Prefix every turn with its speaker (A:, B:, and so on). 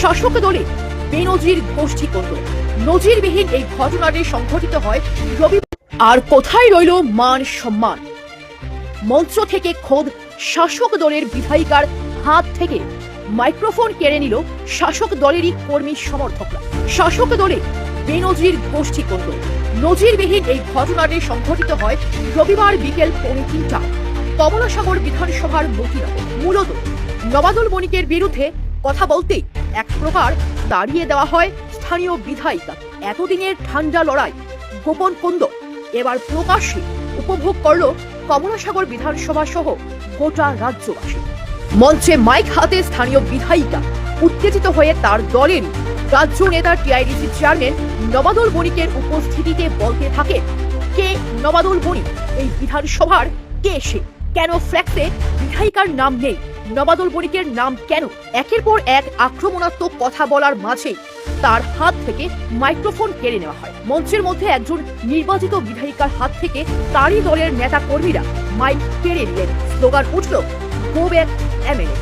A: শাসক দলে বেনজির গোষ্ঠী করল। নজিরবিহীন এই ঘটনাটি সংঘটিত হয় রবিবার। আর কোথায় রইল মান সম্মান? মঞ্চ থেকে খোদ শাসক দলের বিধায়িকার হাত থেকে মাইক্রোফোন কেড়ে নিল শাসক দলেরই কর্মী সমর্থকরা। শাসক দলে বেনজির গোষ্ঠী করল। নজিরবিহীন এই ঘটনাটি সংঘটিত হয় রবিবার বিকেল 3:30 কমলাসাগর বিধানসভার মতিনগর। মূলত নবাদুল বণিকের বিরুদ্ধে কথা বলতেই এক প্রকার তাড়িয়ে দেওয়া হয় স্থানীয় বিধায়িকা। এতদিনের ঠান্ডা লড়াই, গোপন কুন্দ এবার প্রকাশ্যে উপভোগ করল কমলাসাগর বিধানসভা সহ গোটা রাজ্যবাসী। মঞ্চে মাইক হাতে স্থানীয় বিধায়িকা উত্তেজিত হয়ে তার দলের রাজ্য নেতা টিআইডিসি চেয়ারম্যান নবাদুল বণিকের উপস্থিতিতে বলতে থাকে, কে নবাদুল বণিক? এই বিধানসভার কে সে? কেন ফ্ল্যাক্সে বিধায়িকার নাম নেই? নবাদুল বণিকের নাম কেন? একের পর এক আক্রমণাত্মক কথা বলার মাঝে তার হাত থেকে মাইক্রোফোন কেড়ে নেওয়া হয়। মঞ্চের মধ্যে একজন নির্বাচিত বিধায়িকার হাত থেকে তারই দলের নেতা কর্মীরা মাইক কেড়ে নিলেন। স্লোগান উঠল, গো ব্যাক এমএলএ।